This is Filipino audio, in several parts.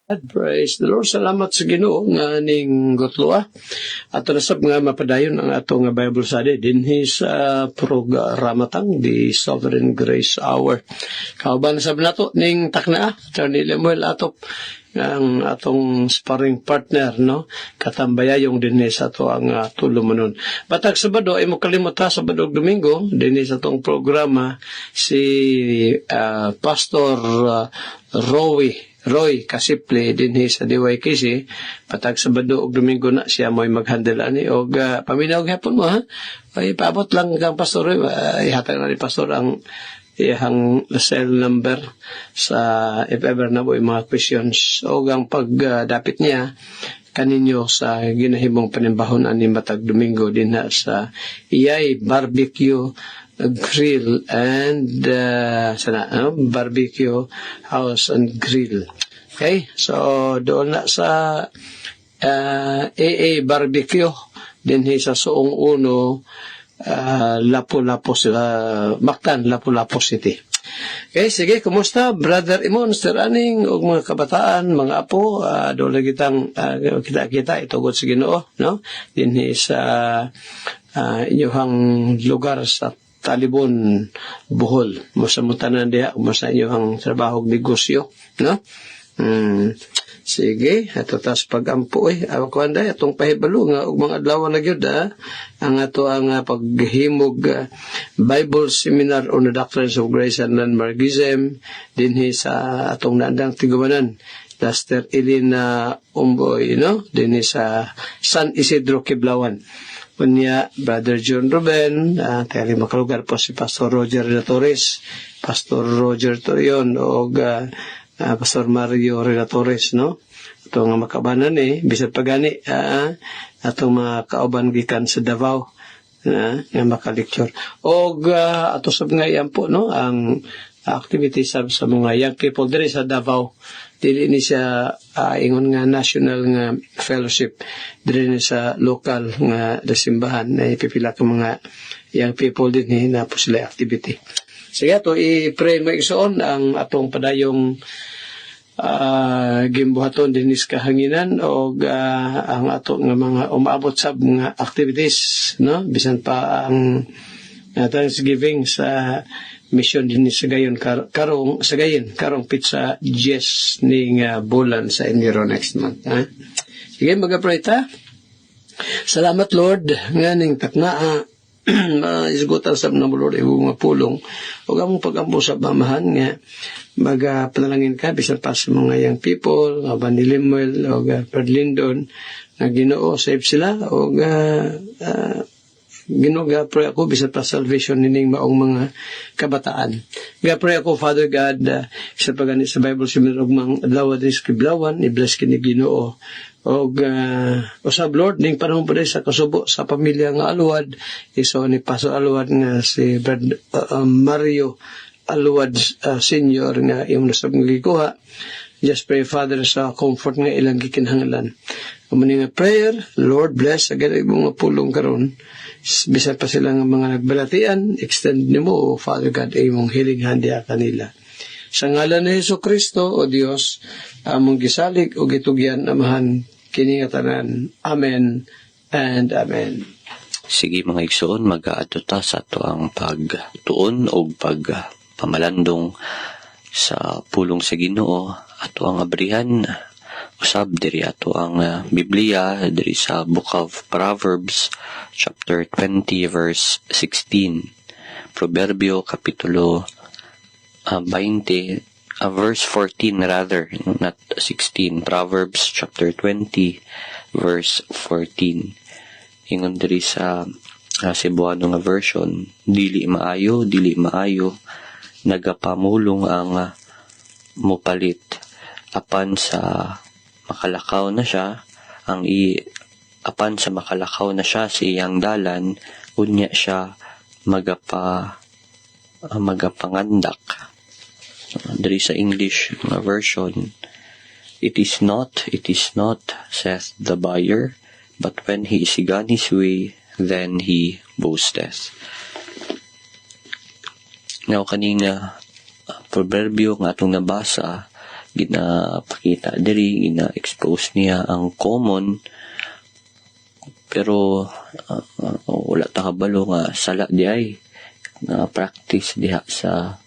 Praise the Lord. Salamat sa Ginoo nga ning gotloa. Ato na sab nga mapadayon ang ato nga Bible study dinhi sa programatang the Sovereign Grace Hour. Kauban sab nato ning takna Attorney Lemuel Atop ang atong sparring partner, no? Katambayayong dinhi sa ato ang tulumanon. Batag Sabado ay mo kalimot ha, Sabado ug Domingo dinhi sa atong programa si Pastor Roy Kasiple dinhi sa DYKC. Patag Sabado ug Domingo na siya mo'y mag-handle ani og paminaw gyapon mo ha. Ay paabot lang kang pastor ihatag na ni pastor ang iyang cell number sa if ever na mo mga questions o ang pagdapit niya kaninyo sa ginahimong panimbahon ani matag Domingo dinha sa Iyay Barbecue Grill and Barbecue House and Grill. Okay? So doon na sa AA Barbecue dinhi sa Suong Uno, Lapu-Lapu Mactan, Lapu-Lapu City. Okay, sige, kumusta Brother Imon, Sir Aning ug mga kabataan, mga apo, doon lagi kitang kita itugod sa Ginoo, no? Dinhi sa inyong lugar sa Talibon, Bohol. Masamutanan diha kung sa inyong trabaho negosyo, no? Sige, ato tas pagampo awakwanda atong pahibalo nga og mga adlaw na gyud ang ato ang paghimog Bible Seminar on the Doctrines of Grace and Non-Marxism dinhi sa atong naandang tigumanan Pastor Elena Umboy, no? Dinhi sa San Isidro, Kiblawan. Kunya Brother John Ruben, tayo makalugar po si Pastor Roger de Torres, Pastor Roger Torion o Pastor Mario Relatores, no? Ito nga makabanan bisag pagani atong mga kauban gikan sa Davao nga makalecture. O ato sab nga yan po, no? Ang activity sa mga young people diri sa Davao. Dili ni siya ingon nga national nga fellowship, dili ni sa local nga simbahan na ipipila ka mga young people din na po sila activity. Sige to i-pray mo igsoon ang atong padayong gimbuhaton din is kahanginan o ang ato nga mga umaabot sa mga activities, no? Bisan pa ang Thanksgiving sa mission din sa gayon karong pizza Jess ning bulan sa Enero next month, ha? Sige, mag-pray ta. Salamat Lord nga ning taknaa isgutan sa mga Lord mga pulong o among pagampo sa bamahan nga magpanalangin ka bisan pa sa mga young people aban ni Lemuel o Perlindon na Ginoo save sila o Ginoo pray ako bisan pa salvation nining maong mga kabataan. Pray ako Father God sa pagani sa Bible Seminar og mga adlaw dis Kiblawan i-bless kini Ginoo og usab Lord ning panahon pa sa kasubo sa pamilya nga Aluwad iso ni Pastor Aluwad nga si Mario Aluwad Senior nga imong nasab nga gikuha. Just pray Father sa comfort nga ilang gikinahanglan. Umani nga prayer, Lord bless agad imong mga pulong karon bisan pa sila nga mga nagbalatian, extend nimo Father God imong healing hand kanila. Sa ngalan ni Jesucristo, O Dios, among gisalig o gitugyan amahan kini nga tanan. Amen and Amen. Sige mga igsoon, mag-aadto ta sa ato ang pagtuon o pagpamalandong sa pulong sa Ginoo. Ato ang abrihan, usab diri ato ang Biblia, diri sa Book of Proverbs, chapter 20, verse 16. Proverbio, kapitulo 20, verse 14 rather, not 16. Proverbs chapter 20, verse 14. Ingon diri sa Cebuano nga version, dili maayo, nagapamulong ang mupalit. Apan sa makalakaw na siya, apan sa makalakaw na siya sa iyang dalan, unya siya magapangandak. Dari sa English version, it is not, saith the buyer, but when he is gone his way, then he boasteth. Now, kanina, proverbio nga atong nabasa, ginapakita diri, gina-expose niya ang common, pero wala ta kabalo nga sala di ay na practice diha sa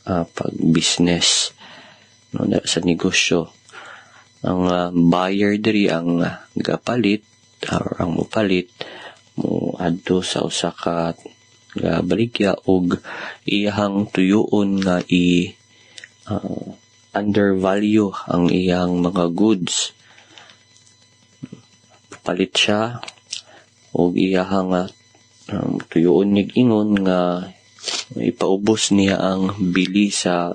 pag-business, no, sa negosyo. Ang buyer diri ang gapalit or ang mupalit mo adto sa usa ka baligya og iyang tuyoon nga undervalue ang iyang mga goods. Palit siya og iyang tuyoon nig-ingon nga ipaubos niya ang bili sa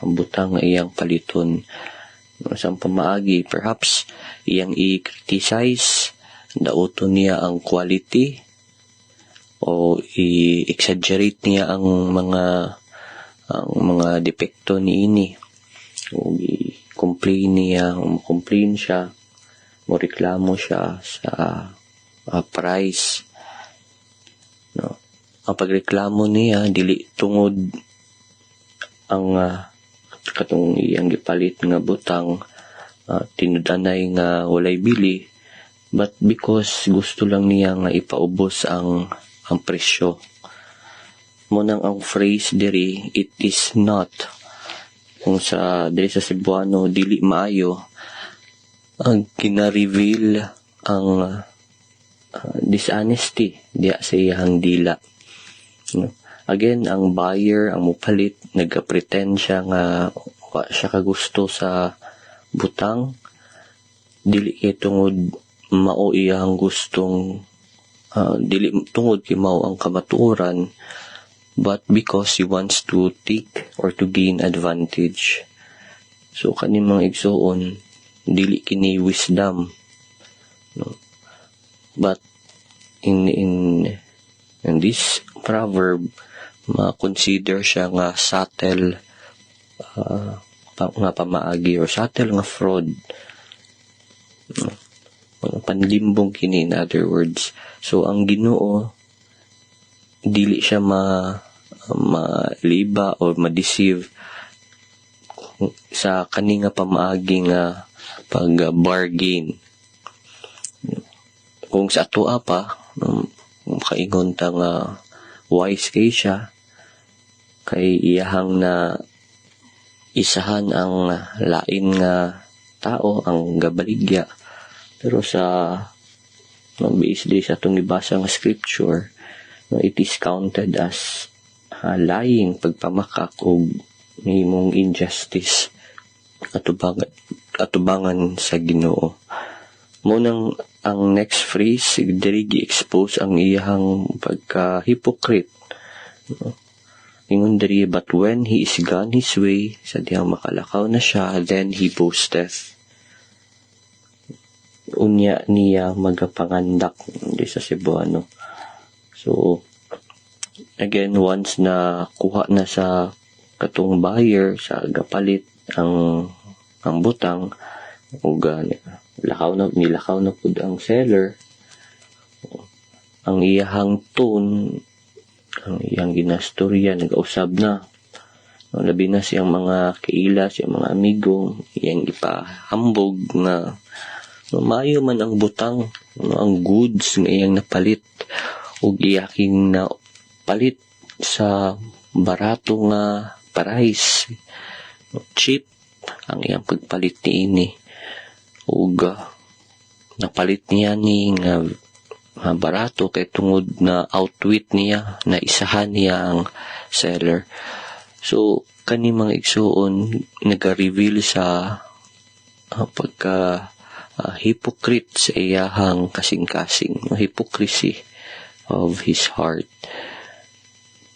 butang nga iyang paliton. Sa pamaagi, perhaps iyang i-criticize, dauton niya ang quality o i-exaggerate niya ang mga depekto niini o i-complain siya, mo reklamo siya sa price, no. Ang pagreklamo niya dili tungod ang katong iyang gipalit nga butang tinudanay nga walay bili, but because gusto lang niya nga ipaubos ang presyo. Munang ang phrase diri, it is not, kung sa diri sa Cebuano dili maayo, ang gina-reveal ang dishonesty diya sa iyang dila, no? Again, ang buyer, ang mupalit, nagka-pretend siya nga wa siya kagusto sa butang, dili kay tungod mao iyang gustong dili tungod kay mao ang kamatuoran, but because he wants to take or to gain advantage. So kaning mga igsoon, dili kini wisdom, no? But in this proverb, ma-consider siya nga subtle nga pamaagi or subtle nga fraud, panlimbong kini, in other words. So ang Ginoo dili siya maliba or ma-deceive sa kani nga pamaagi nga pag-bargain. Kung sa atoa pa, kaingon ta nga wise kay siya, kay iyahang na isahan ang lain nga tao, ang gabaligya. Pero sa based sa itong ibasa nga scripture, it is counted as lying, pagpamakak o mimong injustice atubangan sa Ginoo. Munang ang next phrase, diri gi-expose ang iyang pagka-hypocrite. Ingon diri, but when he is gone his way, sa diyang makalakaw na siya, then he boasteth. Unya niya magapangandak di sa Cebuano. So, again, once na kuha na sa katong buyer, sa gapalit ang butang, o nilakaw na pud ang seller, ang iyahang tone, ang iyang ginastorya, nag-usab na. Labi na siyang mga kaila, siyang mga amigo, iyang ipahambog na maayo man ang butang, ang goods nga iyang napalit, o iyaking na palit sa barato nga price, cheap ang iyang pagpalit niini. Ug napalit niya ni nga barato kay tungod na outwit niya, na isahan niya ang seller. So kani mga igsoon nag-reveal sa pagka hypocrite sa iyahang kasing-kasing, hypocrisy of his heart.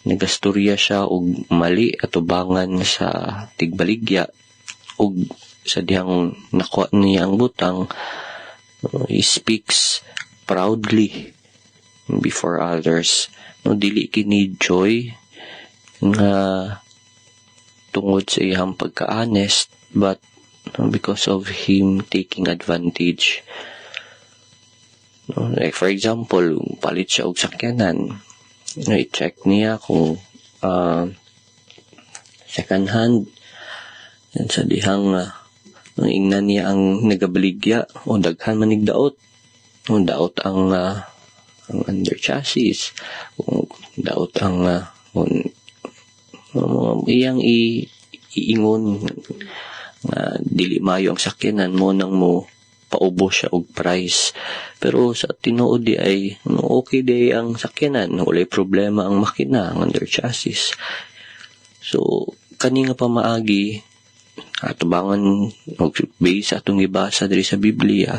Nagastorya siya og mali atubangan sa tigbaligya, og sa dihang nakuha niya ang butang, he speaks proudly before others. No, dili kini joy nga tungod sa iyang pagka-honest, but because of him taking advantage. No, like for example, palit siya og sakyanan, i-check niya kung second hand, sa dihang Ang ingnan niya ang nagabaligya o daghan manig daot. O daot ang under chassis. O daot ang iyang iingon nga dili mayo ang sakyanan mo nang mo paubo siya og price. Pero sa tinuod di ay okay di ang sakyanan, walay problema ang makina, ang under chassis. So kani nga pamaagi atubangan og base atong gibasa diri sa Biblia,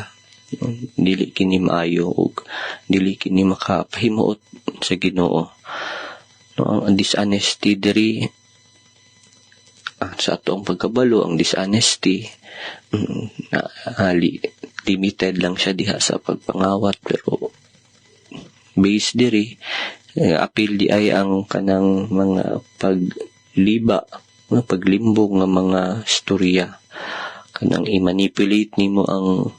dili kini maayo og dili kini makapahimuot sa Ginoo. Ang dishonesty diri sa atong pagkabalo, ang dishonesty limited lang siya diha sa pagpangawat, pero base diri apil di ay ang kanang mga pagliba, mga paglimbong nga mga storya, kanang i-manipulate nimo ang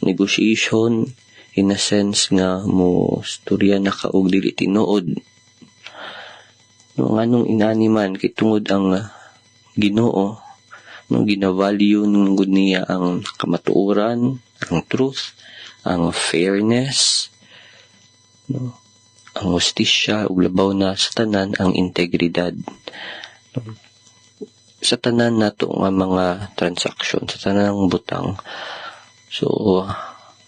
negotiation in a sense nga mo storya na kaog dili tinuod. Nganong inaniman kay tungod ang Ginoo no gina-value ng niya ang kamatuoran, ang truth, ang fairness, no, ang hustisya ug labaw na sa tanan ang integridad. No, sa tanan nato nga mga transaction, sa tanang butang. So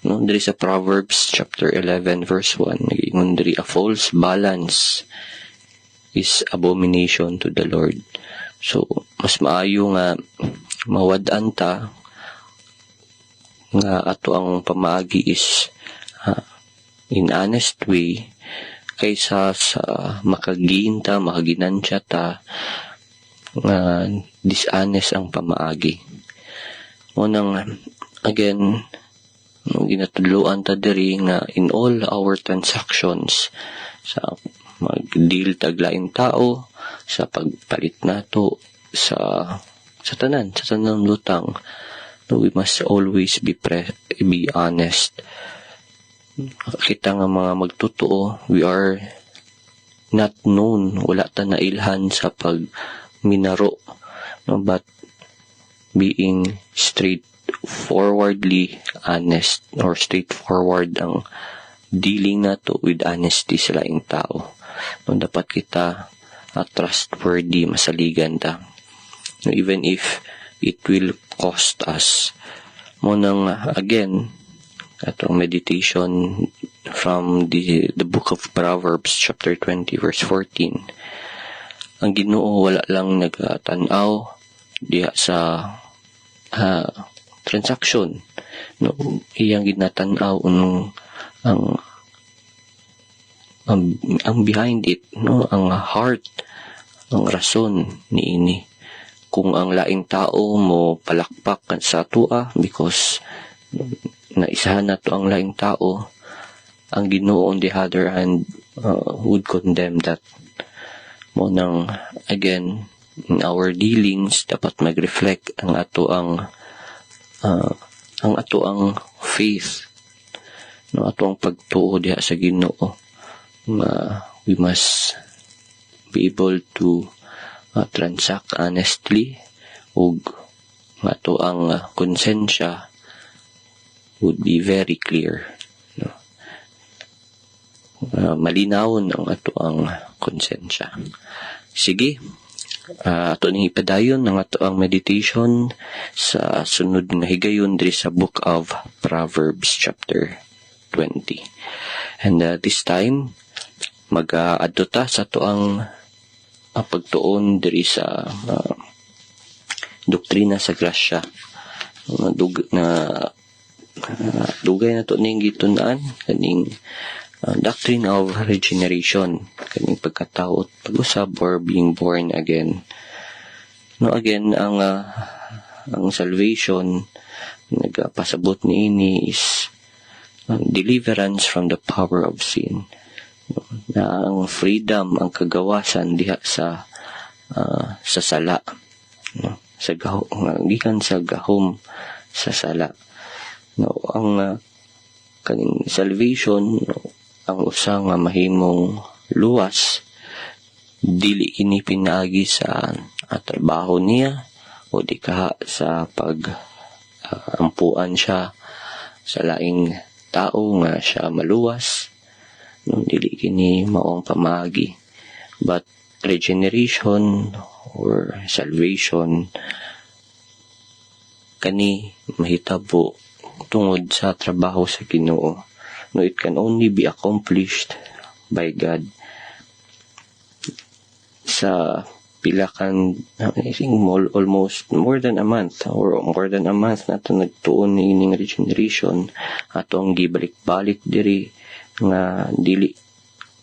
no, diri sa Proverbs chapter 11 verse 1 nagingon diri, a false balance is abomination to the Lord. So mas maayo nga mawad-an ta nga ato ang pamaagi is in honest way kaysa sa makaginta, makaginansya ta nga dishonest ang pamaagi. Unang again, ginatudloan ta diri nga in all our transactions, sa mag-deal taglaing tao, sa pagpalit nato sa tanan lutang, we must always be honest. Kita nga mga magtotoo, we are not known, wala ta na ilhan sa pagminaro, no, but being straightforwardly honest or straightforward ang dealing nato with honesty sa laing tao. No, dapat kita trustworthy, masaligan ta, no, even if it will cost us. Munang again atong meditation from the book of Proverbs chapter 20 verse 14. Ang Ginoo wala lang nagatan-aw diha sa transaction, no, iyang ginatan-aw ang behind it, no, ang heart, ang rason niini. Kung ang laing tao mo palakpak sa tua because naisahan na to ang laing tao, ang Ginoo on the other hand would condemn that. Mo nang again in our dealings dapat mag-reflect ang ato ang faith, no, ato ang pagtuo diha sa Ginoo. We must be able to transact honestly, ug ato ang konsensya would be very clear, no? Malinawon ang ato ang konsensya. Sige, ato ning ipadayon ang ato ang meditation sa sunod nga higayon diri sa book of Proverbs chapter 20. And this time mag-adto ta sa ato ang pagtuon diri sa doktrina sa grasya, dugay na to ning gitun-an kaning doctrine of regeneration, kaning pagkatao at pag-usab or being born again. No, again ang salvation nagpasabot niini is deliverance from the power of sin, na ang freedom, ang kagawasan diha sa sala, no, sa gikan sa gahom sa sala. No, ang kaning salvation, no, ang usa nga mahimong luwas, dili kini pinaagi sa trabaho niya o di ka sa ampuan siya sa laing tao nga siya maluwas, no, dili kini maong pamaagi. But regeneration or salvation kani mahitabo tungod sa trabaho sa Ginoo. No, it can only be accomplished by God. Sa pilakan, I think almost more than a month na ito nagtuon ni ining regeneration atong gibalik-balik diri nga dili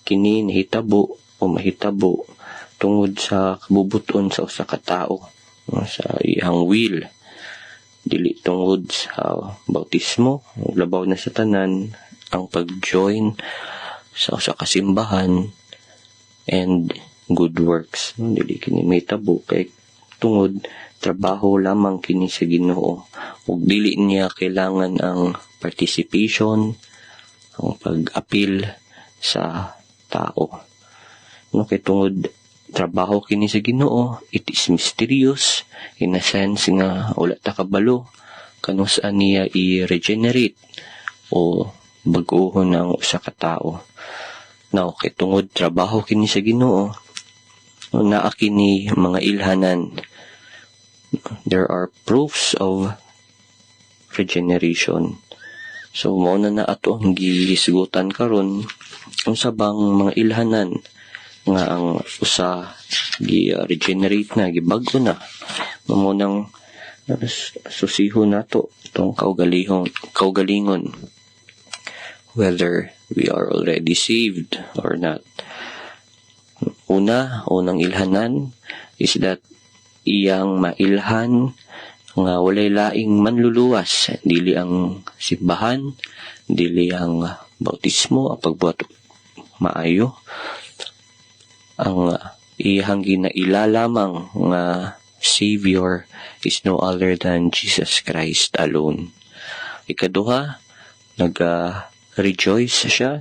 kini nahitabo o mahitabo tungod sa kabubuton sa usa ka tawo, sa iyang will, dili tungod sa bautismo, labaw na sa tanan ang pag-join sa usa ka simbahan and good works. Dili kini mahitabo kay tungod trabaho lamang kini sa Ginoo, ug dili niya kailangan ang participation, ang pag-apil sa tao. No, kay tungod trabaho kini sa Ginoo, it is mysterious in a sense nga wala ta kabalo kanu saan niya i-regenerate o bag-ohon ang usa ka tawo. Now, kay tungod trabaho kini sa Ginoo, naa kini mga ilhanan. There are proofs of regeneration. So, mao na ato ang gihisgutan karon unsa bang mga ilhanan nga ang usa gi-regenerate na, gibag-o na. Mao nang susihon nato itong kaugalingon whether we are already saved or not. Unang ilhanan is that iyang mailhan nga walay laing manluluwas, dili ang simbahan, dili ang bautismo, ang pagbuhat maayo. Ang iyang ginaila lamang nga Savior is no other than Jesus Christ alone. Ikaduha, rejoice siya,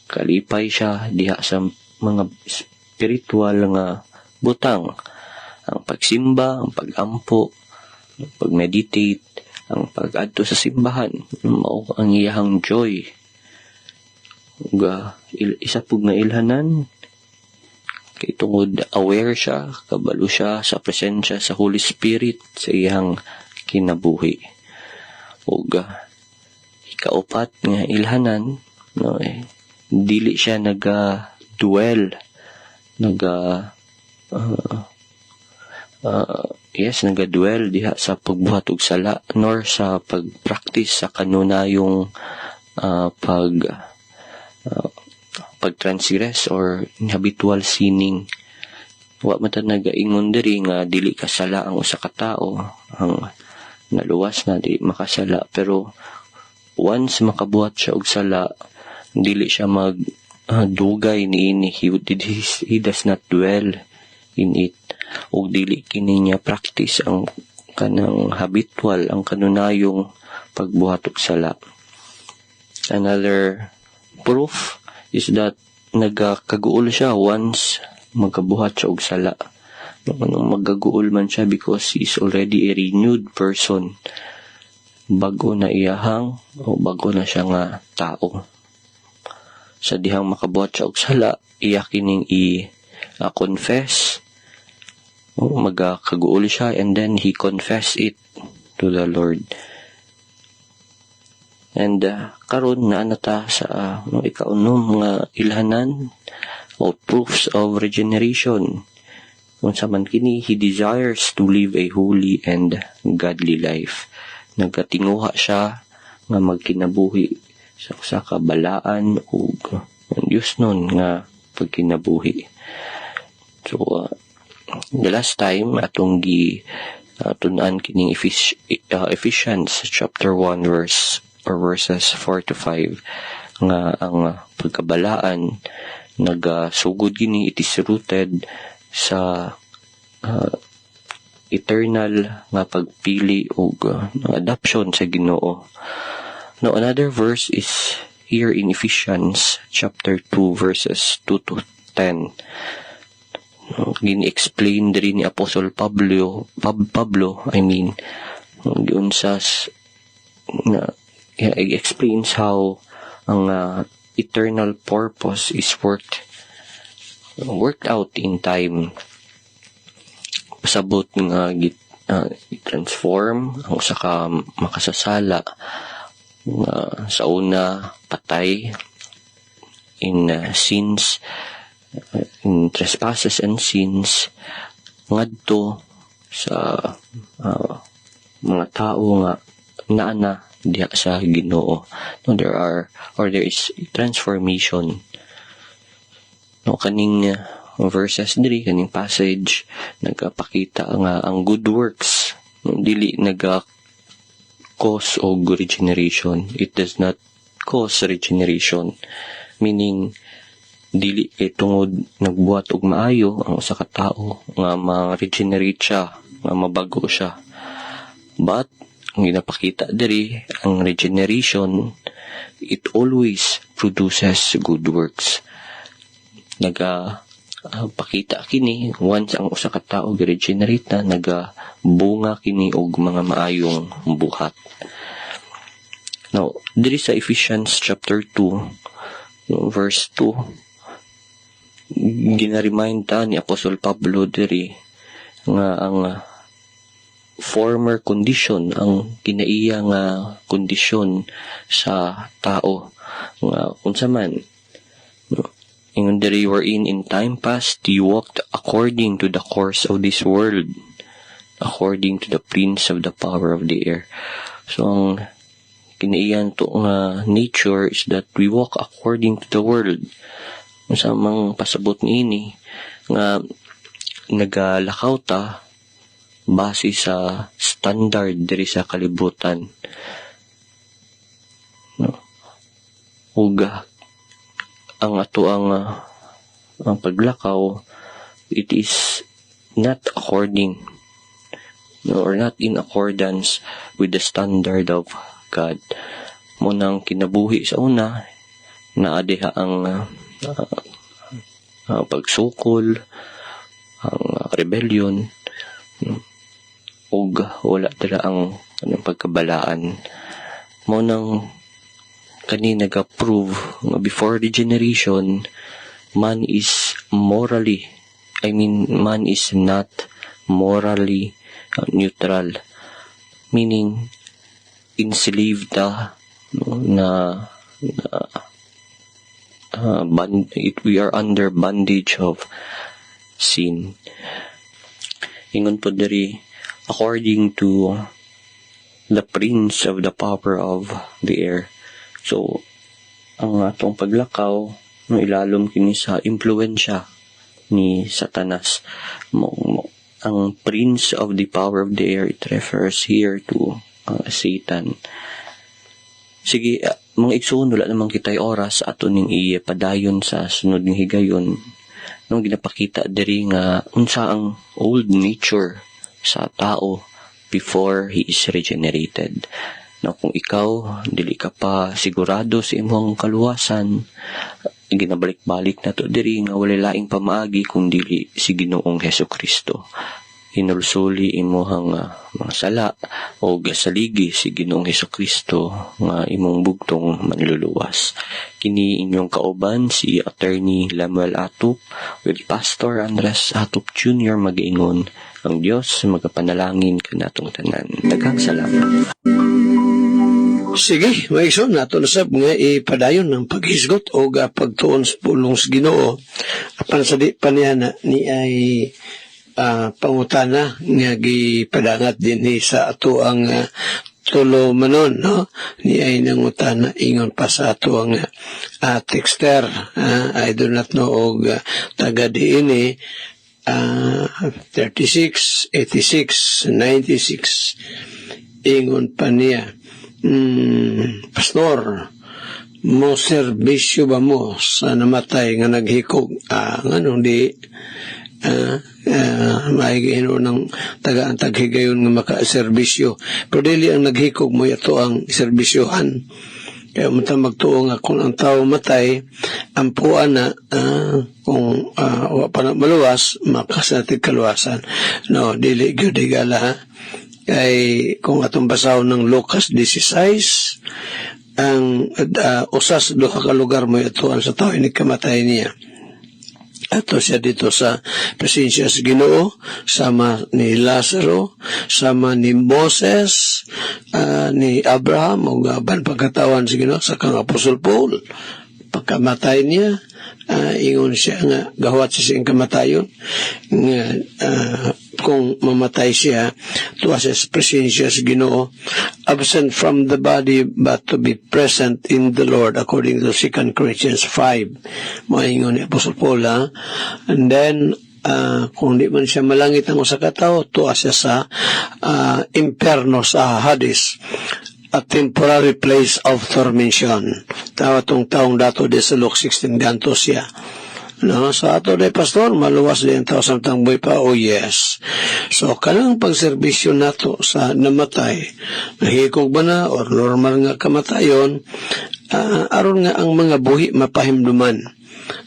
kalipay siya diha sa mga spiritual nga butang, ang pagsimba, ang pagampo, ang pagmeditate, ang pag-adto sa simbahan, mao ang iyang joy. Isa pug nga ilhanan kay tungod aware siya, kabalo siya sa presensya sa Holy Spirit sa iyang kinabuhi. Ug ikaupat nga ilhanan, no, dili siya nag-dwell diha sa pagbuhat og sala nor sa pagpractice sa kanunayong pagtransgress or habitual sinning. Wa man ta nagaingon diri nga dili kasala ang usa ka tawo, ang naluwas na di makasala, pero once makabuhat siya og sala, dili siya dugay niini. He does not dwell in it, o dili kini niya practice ang kanang habitual, ang kanunayong pagbuhat og sala. Another proof is that nagakaguol siya once magkabuhat siya og sala. Magaguol man siya because he is already a renewed person. Bago na iyahang o bago na siya nga tao. Sa dihang makabuhat siya og sala, iya kining i-confess. Magkaguol siya and then he confess it to the Lord. And karon na nata sa ikaunom nga ilhanan o proofs of regeneration. Unsa man kini, he desires to live a holy and godly life. Nagatinguha siya nga magkinabuhi sa usa ka balaan ug Diyos nun nga pagkinabuhi. So the last time atong tun-an kining Ephesians chapter 1 verses 4 to 5 nga ang pagkabalaan nagasugod gini, it is rooted sa eternal nga pagpili o adoption sa Ginoo. Now another verse is here in Ephesians chapter 2 verses 2 to 10. Gini-explain diri ni Apostle Pablo giunsas na it explains how ang eternal purpose is worked out in time. Pasabot nga i-transform ang usa ka makasasala nga sa una patay in sins, in trespasses and sins, ngadto sa mga tao nga naana diha sa Ginoo. No, there is transformation. No, kaning verses diri, kaning passage nagapakita nga ang good works dili cause og regeneration. It does not cause regeneration, meaning dili kay tungod nagbuhat og maayo ang usa ka tawo nga ma-regenerate siya, nga mabago siya. But ang ginapakita diri, ang regeneration, it always produces good works. Pakita kini once ang usa ka tawo gi-regenerate na, nagabunga kini og mga maayong buhat. Now, diri sa Ephesians chapter 2, verse 2, ginaremind ta ni Apostol Pablo diri nga ang former condition, ang kinaiya nga kondisyon sa tao nga unsa man, ingon diri, wherein in time past you walked according to the course of this world, according to the prince of the power of the air. So ang kinaiyan to nga nature is that we walk according to the world. Unsa mang pasabot niini nga nagalakaw ta base sa standard diri sa kalibutan, no? Ug ang ato ang paglakaw, it is not according, no, or not in accordance with the standard of God. Munang kinabuhi sa una na adiha ang pagsukol, ang rebellion, ug wala dira ang pagkabalaan. Mo nang kani nag-approve nga before regeneration, man is not morally neutral, meaning enslaved ta, no, we are under bondage of sin. Ingon po diri, according to the prince of the power of the air. So, ang atong paglakaw, ilalom kini sa impluensya ni Satanas. Ang prince of the power of the air, it refers here to Satan. Sige, mga igsoon, wala namang kitay oras ato ning ipadayon sa sunod ng higayon. Nung ginapakita diri nga unsa ang old nature sa tao before he is regenerated. Na kung ikaw dili ka pa sigurado sa imong kaluwasan, ginabalik-balik na to diri nga wala laing pamaagi kung dili si Ginoong Hesukristo. Hinulsuli imuhang mga sala o saligi si Ginoong Hesukristo nga imong bugtong manluluwas. Kini inyong kauban si Attorney Lemuel Atup with Pastor Andres Atup Jr. mag-ingon, ang Diyos magapanalangin kanatong tanan. Daghang salamat. Sige, maison nato na sab nga ipadayon ng paghisgot o pagtuon sa pulong sa Ginoo. Apan sa di pa niya ni ay pangutana nga gipadangat din sa ato ang tulo manon, no? Ni ay nangutana ingon pa sa ato ang texter. I do not know og taga diini 36, 86, 96. Ingon pa niya, Pastor, mo serbisyo ba mo sa namatay nga naghikog? Anong di maigino ng tagaan taghigayon nga maka-serbisyo. Pero dili ang naghikog mo yato ang serbisyohan. Kaya umata magtuo nga kung ang tao matay, ampuan na kung wala pa na maluwas, makasatig kaluwasan. No, dili gyud igala Kay kung atong basahon ng Lucas 16, ang usas duha ka lugar mo ituan sa tao ini kamatay niya. Ato siya dito sa presensya sa Ginoo, sama ni Lazaro, sama ni Moses, ni Abraham, o gaban pagkatawan sa Ginoo, sa kang Apostol Paul. Pagkamatay niya, ingon siya nga, gawat siya siyang kamatayon, nga kung mamatay siya, tuwa siya sa presensya sa Ginoo, absent from the body but to be present in the Lord according to 2 Corinthians 5. Maingon ni Apostol Paul, ha? And then, kung di man siya malangit ang usa ka tawo, tuwa siya sa imperno, sa Hades, a temporary place of tormentation. Tawa tong taong dato di sa Luke 16 ganto siya. No, sa ato day pastor, maluwas din tao sa tangboy pa, oh yes. So, kanang pagserbisyo nato sa namatay, nahikog ba na, or normal nga kamatayon, aron nga ang mga buhi mapahimduman.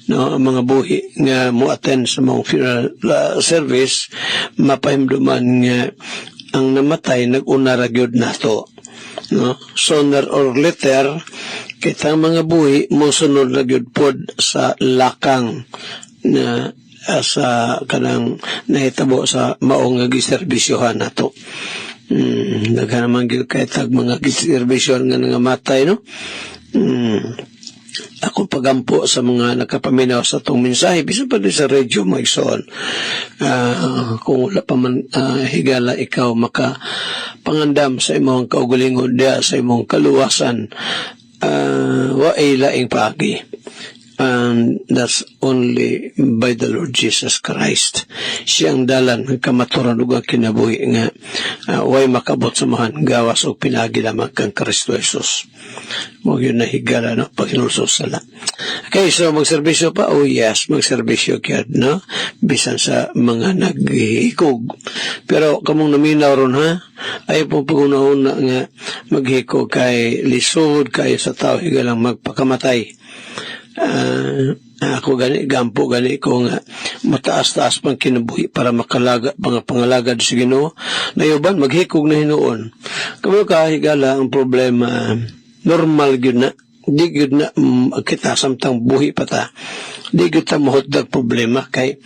No, ang mga buhi nga mo-attend sa mga funeral service, mapahimduman nga ang namatay, nag-una ra gyud nato. No, sooner or later, kitang mga buhi mosunod na gyud pod sa lakang na sa kanang nahitabo sa maong nga giserbisyohan nato. Daghan naman gyud kay tag mga giserbisyon nga nangamatay, no. Ako pagampo sa mga nakapaminaw sa itong mensahe, bisan pa din sa radyo, maigsoon. Kung wala pa man higala ikaw makapangandam sa imong kaugalingon diya, sa imong kaluwasan, wa ay laing pagi. And that's only by the Lord Jesus Christ. Siyang dalan ng kamaturan ug kinabuhi nga way makabot sa mahan gawas o pinagi lamang kang Kristo Jesus. Mo yun na higala, no, paghinulsos sala. Okay, so magserbisyo pa? Oh yes, magserbisyo kyad, no? Bisan sa mga naghihikog. Pero kamong naminaw ron, ha? Ay po pag-una-una nga maghikog kay lisod kayo sa tao higalang magpakamatay. Ako gani, gampo gani ko nga mataas-taas pang kinabuhi para makalaga, pangalagad sa Ginoo. Nayuban, maghikog na hinuon. Kamo kahigala ang problema, normal yun na, di yun na kita samtang buhi pa ta. Di yun ta mahotdag problema kay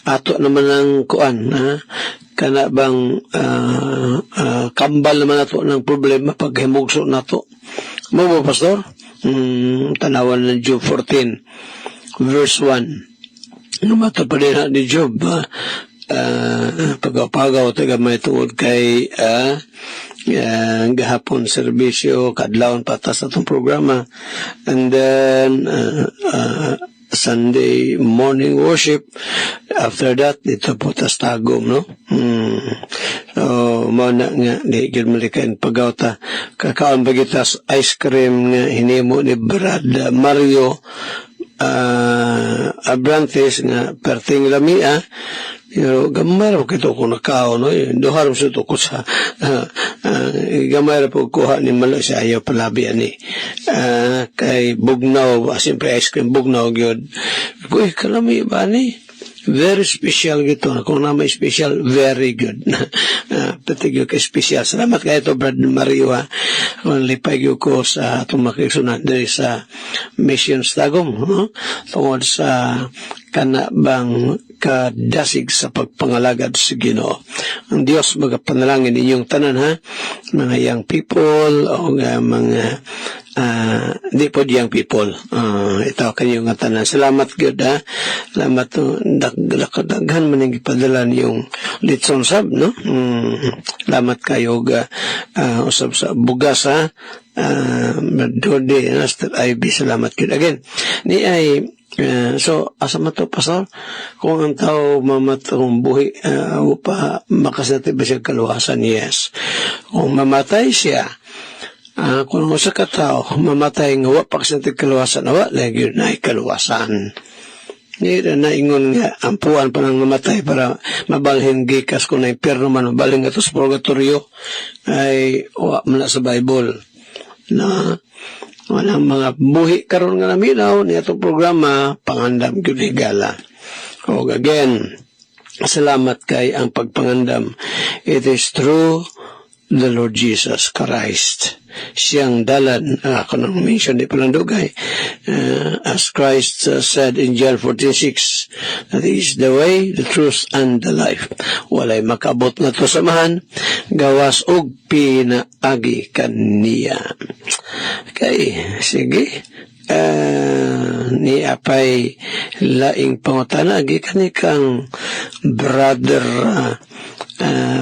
ato naman ang kuan, ha? Kana bang kambal naman nato ng problema pag himugso nato. Mo ba, Pastor? Tanawan ng Job 14 verse 1. Numato pa rin ni Job, pagaw-pagaw tagamay tungod kay gahapon serbisyo, kadlawon patas atong programa, and then Sunday morning worship. After that, dito po tas tagom, no? So, mauna nga, di gil malikain pagawta. Kakaon bagitas ice cream nga hinimo ni Brad Mario Abrantes nga perting lamia. Pero gamay ra po kito kung nakaon, no? Duharam sa ito ko sa gamay ra po kuha ni Malo sa ayaw palabi ani. Kay bugnaw, siyempre ice cream bugnaw gyud. Uy, kalami ba ni? Very special gito. Kung na may special, very good. Patigyo ka special. Salamat kayo ito, Brad Mario, ha. Lipay ko sa itong makikisunan dari sa Missions Tagum, no? Tungod sa kanabang kadasig sa pagpangalagad sa Ginoo. Ang Diyos magapanalangin inyong tanan, ha? Mga young people o mga di po young people. Ito kayo nga tanan. Salamat God, ha? Salamat daghan man ang ipadala yung litson sab, no? Salamat kayo usab sa bugas, ha? Dode, Master Ivy, salamat God. Again, ni ay so, asa man to, Pastor? Kung ang tao mamatong buhi, pa makasati ba siya kaluwasan? Yes. Kung mamatay siya, kung sa katao, mamatay nga wapak sa kaluwasan, lagi na ay kaluwasan. Hindi na ingon nga, ampuan pa nang mamatay para mabalhin gikas kung na impyerno man, mabalhin nga to sa purgatorio, ay wak man sa Bible. Na, walang mga buhi karon nga naminaw ni atong programa pangandam gyud higala. O again, salamat kay ang pagpangandam. It is true the Lord Jesus Christ. Siyang dalan, ako nang mention di palang dugay, as Christ said in John 14:6, that He is the way, the truth, and the life. Walay makabot na to samahan, gawas og pinaagi kaniya. Okay, sige. Ni apay laing pangutana, gikan kang brother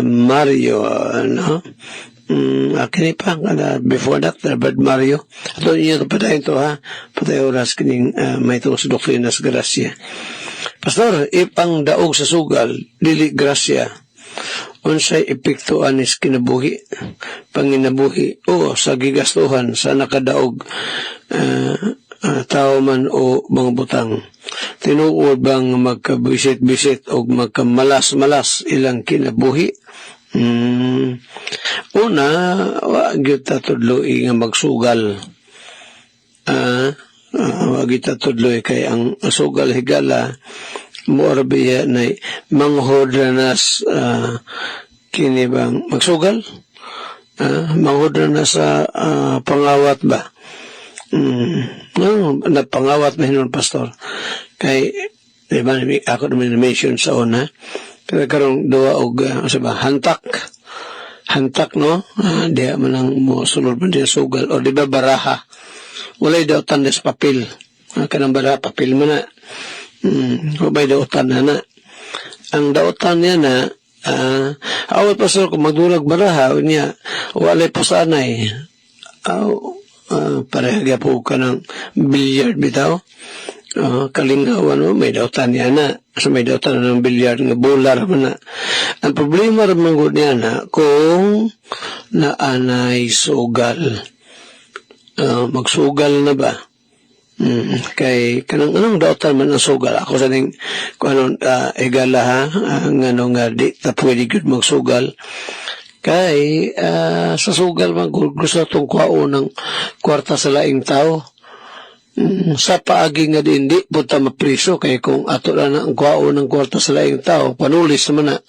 Mario, no? Kini pa, before that, Brad Mario. Ato niyo ito patayin to, ha? Patay oras kining may itong sa Doktrinas Gracia. Pastor, ipang daog sa sugal, dili Gracia, unsay epekto anis kinabuhi, panginabuhi, o sa gigastuhan sa nakadaog tao man o mga butang. Tinuod bang magkabisit-bisit o magkamalas-malas ilang kinabuhi? Una, wag kita tudloy nga magsugal. Wag kita tudloy kay ang sugal higala morbiya na manghodranas kini bang magsugal? Manghodranas sa pangawat ba? Napangawat na hinon, Pastor. Kay, diba, ako naman mention sa una, pero karong duwa og hantak no, diya man ang mo sulod man diya sugal, o diba baraha, walay daw tandas papel, kanang baraha papel man na, walay daw tan na ang dautan niya na, awat Pastor, kung magdulag baraha niya, walay pasanay, parehagya po ka ng bilyard bitaw, kalingawan mo, may dautan niya na. So may dautan na ng bilyard nga bola raman na. Ang problema raman ko niya na kung naanay sugal. Magsugal na ba? Kay anong dautan man ang sugal? Ako sa ning kung anong egala ha, nga di ta pwede good magsugal. Kay sa sugal man gusto itong kwao ng kwarta sa laing tao. Sa paagi nga din, di punta mapriso, kaya kung ato na ang kwao ng kwarta sa laing tao, panulis naman na.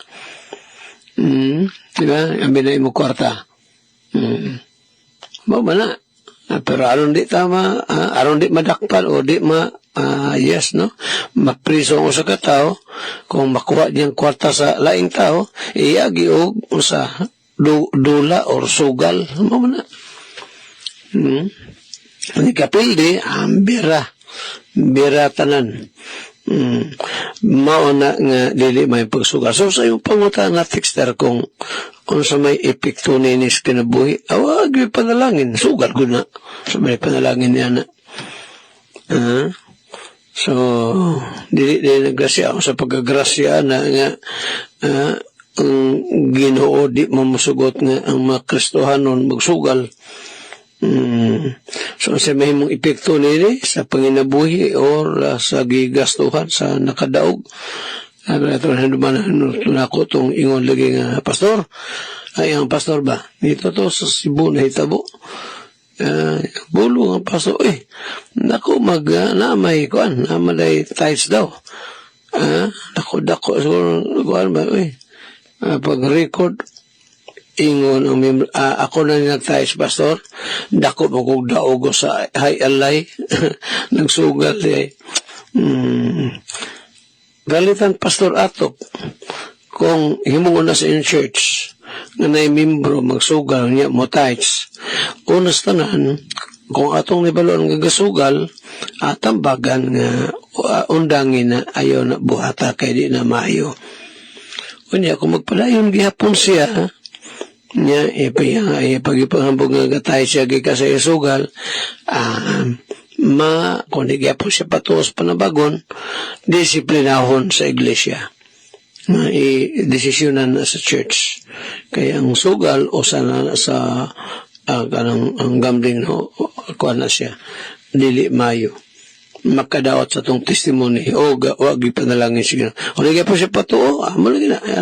Diba? Ambinay mo kwarta. Mama na. Pero aron di tama, aron di madakpan, o di yes, no? Mapriso ang usa ka tao, kung makuha niyang kwarta sa laing tao, iyagi o sa dula or sugal. Mama na. Ni kapildi, bira tanan. Mauna nga dili may pagsugal. So sa yung panguta nga texter kung sa may epekto ninis kinabuhi, awag may panalangin, sugal ko na. So may panalangin niya na. So, dili naggrasya ako sa pagkagrasya na nga ang Ginoo di mamusugot nga ang mga Kristohanon magsugal. So, sa may mong epekto nili sa panginabuhi o sa gigastuhan sa nakadaog. Ito na naman ako itong ingon lagi nga pastor. Ay, ang pastor ba? Dito to sa Cebu na hitabo. Bulo ang pastor. Naku, namay kuan, namalay tights daw. Dako, so, kuan ba, pag-record, ingon ang ako na nagtayos pastor, dako magugdaogo sa hay-alay, nagsugal galitan pastor atok, kung himungon na sa in church, nga na membro magsugal niya mo tayos, unas tanan, kung atong nibalo ang gagasugal, atambagan nga undangin na ayaw na buhata kay di na maayo. Unya, kung magpadayon gihapon siya, niya pagipahambog nga gatay siya gika sa isugal, kung nagyapon siya patos panabagon, disiplinahon sa iglesia, i-desisyonan na sa church. Kaya ang sugal o sana sa ang gambling no, kuha na siya dili mayo makadawat sa tong testimony o wag ipanalangin siya o nagyapon siya patuo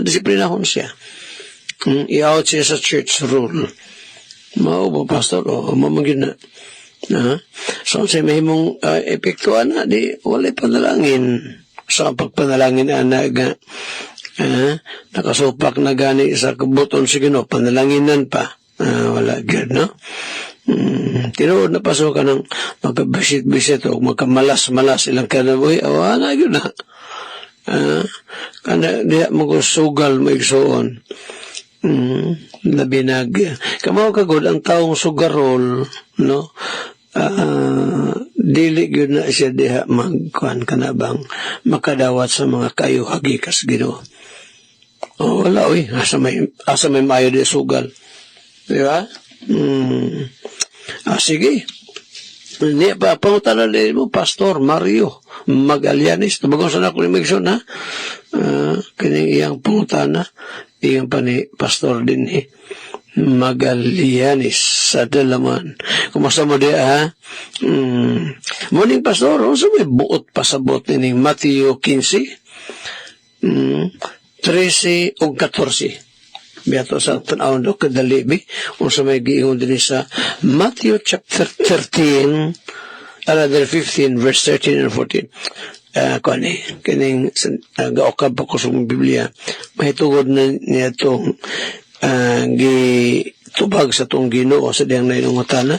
disiplinahon siya. I-out siya sa church rule. Mao ba, pastor? O, mamagin na. So, sa may mong epektuan na, di, walay panalangin. So, ang pagpanalangin na Nakasupak na gani sa kabuton si Ginoo, panalanginan pa. Wala good, no? Tinuod na paso ka ng magkabisit-bisit o magkamalas-malas ilang kanabuhi, na yun na. Kana diha mo ko sugal mo igsoon. Labinag. Kamaw kagod ang taong sugarol, no? Dili yun na siya diha magkuhan ka na bang makadawat sa mga kayo hagikas Ginoo. Wala asa may mayo di sugal. Di ba? Sige. Hindi pa, pangutanan din mo, Pastor Mario Magallanes. Tabagong sana ko ni Megson, ha? Kining iyang pangutana, iyang pa ni Pastor din, Magallanes sa Dalaman. Kumusta mo di, ha? Morning, Pastor. Sa may buot pasabot ni Matthew 15, 13 o 14. Biyato sa tanawon do kadalibi o sa may giingon din sa Matthew chapter 13 another 15 verse 13 and 14 kining gaokab pa ko sa Biblia mahitugod na niya itong gitubag sa itong Ginoo sa diyang na inungutana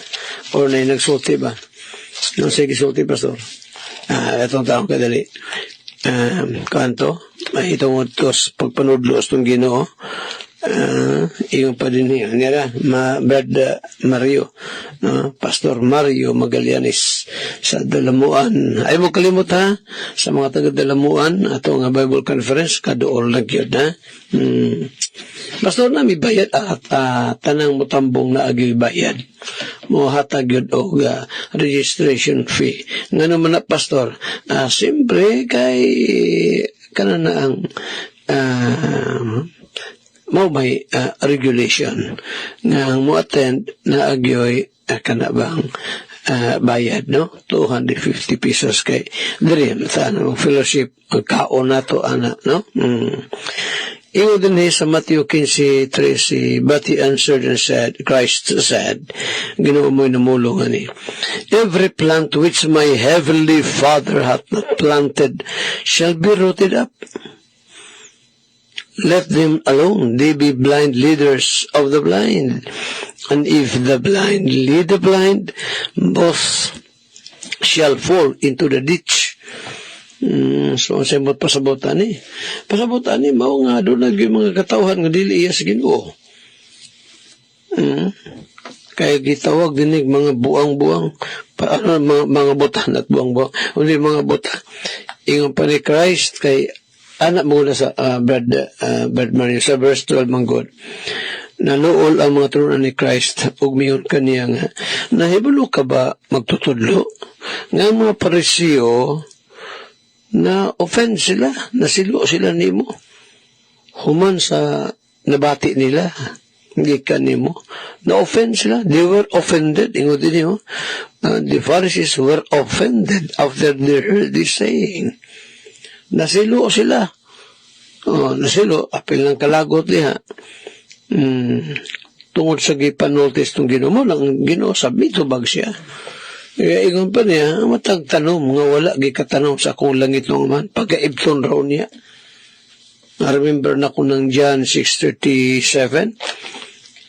o na nagsulti ba nung sige sulti Pastor itong taong kadali kanto mahitungod to pagpanudlo sa itong Ginoo iyon pa din nila Brad Mario Pastor Mario Magallanes sa Dalamuan. Ay mo kalimot ha sa mga taga Dalamuan ato nga Bible Conference kadool lang yun ha. Pastor na may bayad at tanang mutambong na agil bayad mo hatag yun o registration fee nga naman na Pastor siyempre kay kanan na ang may regulation nga mo attend na agyoy kana bang bayad no 250 pesos kay dire sa fellowship kaon nato ana no Iwo din sa Matthew 15:13 but he answered and said Christ said Ginoo mo'y namulong ani every plant which my heavenly Father hath not planted shall be rooted up. Let them alone. They be blind leaders of the blind. And if the blind lead the blind, both shall fall into the ditch. So, sa mo't pasabutan Pasabutan mao nga doon yung mga katawhan nga dili iya sa Ginoo. Kaya gitawag dinig mga buang-buang, mga butan at buang-buang. Hindi mga butan. Ingon pa ni Christ kay anak mo na sa Brad Mario sa verse 12 manggod naluol ang mga turunan ni Christ ug miyon kaniya nga nahibalo ka ba magtutudlo nga mga Parisiyo na offend sila nasilo sila nimo human sa nabati nila gikan nimo na offend sila they were offended ingod dinyo the Pharisees were offended after they heard this saying. Nasilo sila. Nasilo. Apil ng kalagot niya. Tungod sa gipanultis itong Ginoo mo, lang Ginoo sabito bag siya. Kaya ingon pa niya, matagtanom, nga wala gikatanong sa akong langit nung man, pagkaibton raw niya. I-remember na ko ng John 6:37,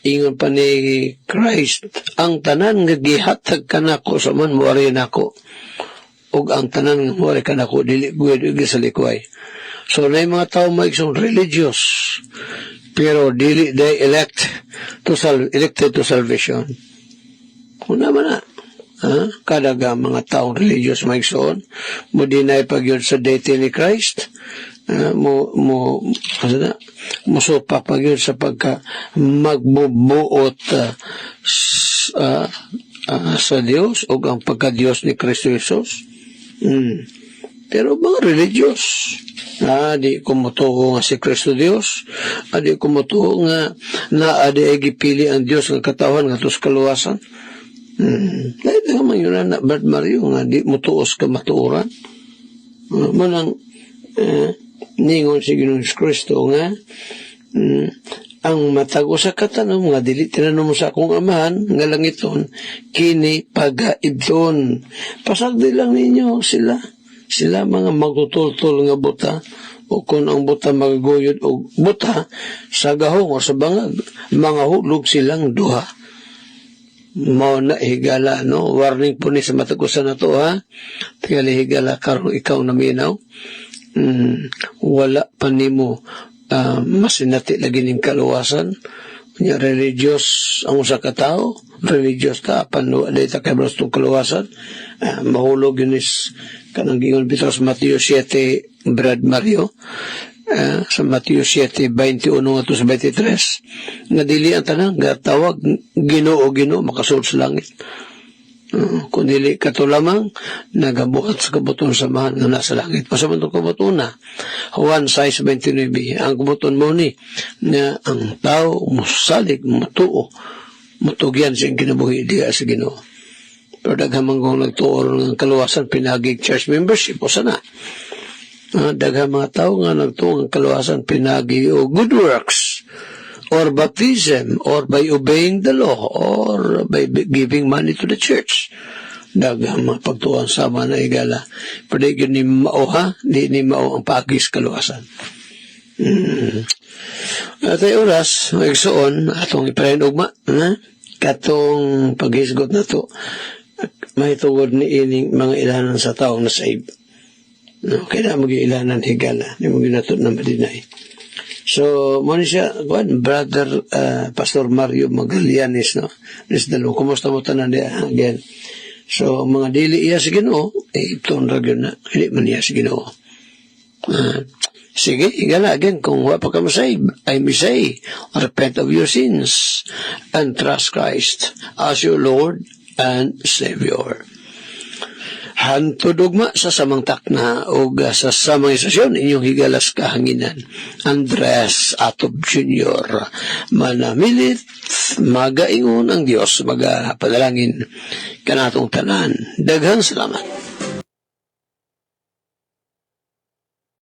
ingon pa ni Christ, ang tanan nga gihatag ka na ko sa man, muari na ko. Ug ang tanan nga muari ka na ko, dili sa likway. So, na yung mga tao maiksong religious, pero dili they elected to salvation. Una man na. Kadaga mga taong religious maigsoon mo dinay pagyod sa deity ni Christ musupa pagyod sa pagka magbubuot sa Dios o ang pagka-Dios ni Kristo Jesus. Pero mga religious di kumutuo nga si Kristo Dios di kumutuo nga na adi gipili ang Dios nga katawan nga tus kaluwasan. Kahit naman yun na Brad Mario nga di mo tuos ka matuuran manang ningon si Ginoong Kristo nga ang matago sa katanong nga dili tinanong mo sa akong amahan nga langiton kini pagaibton pasagdi lang ninyo sila mga magtutultol nga buta o kung ang buta magaguyod o buta sa gahong o sa bangag, mga hulog silang duha. Mao na higala, no? Warning po ni sa matagusan na to, ha? Tingali higala karong ikaw naminaw. Wala pa nimo masinati lagi ning kaluwasan. Nya religious ang usa ka tawo, religious ka pano data kay bros tong kaluwasan. Mahulog yun is kanang gingon bitaw sa Mateo 7 Brad Mario. Sa Mateo 7:21 to sa 23 nga dili ang tanan nga tawag Ginoo makasulod sa langit. Kung dili kato lamang nagabuhat sa kabuton samahan nga nasa langit. Pasaman itong kabuton na Juan 6:29 ang kabuton mo ni na ang tao musalig matuo mutugyan sa kinabuhi diya sa Ginoo. Pero daghamang kung nagtuo ng kaluwasan pinagig church membership o sana daghang mga tao nga nagtuo ng kaluwasan pinagi o good works or baptism, or by obeying the law, or by giving money to the church. Daghang mga pagtuan sama na igala. Pero yun ni mao, ha? Di ni mao ang pagis kaluwasan. At ay oras, magsuon, atong ipahin ugma, ha? Katong paghisgot na to, may tugod ni ining mga ilanan sa taong nasayib. No, kaya na mag-ilanan higala, di mo ginatot na madinay. So, muna siya, Brother Pastor Mario Magalianis, no? Kumusta mo tanan niya again? So, mga dili iya si Ginoo, ipton ragyon na, hindi man iya si Ginoo. Sige, igala again, kung wala pa ka masayib, I may say, repent of your sins, and trust Christ as your Lord and Savior. Hanto dugma sa samang takna o sa samang istasyon inyong higalas kahanginan. Andres Atob Jr. Manamilit, magaingon ang Diyos, magapadalangin kanatong tanan. Daghang salamat.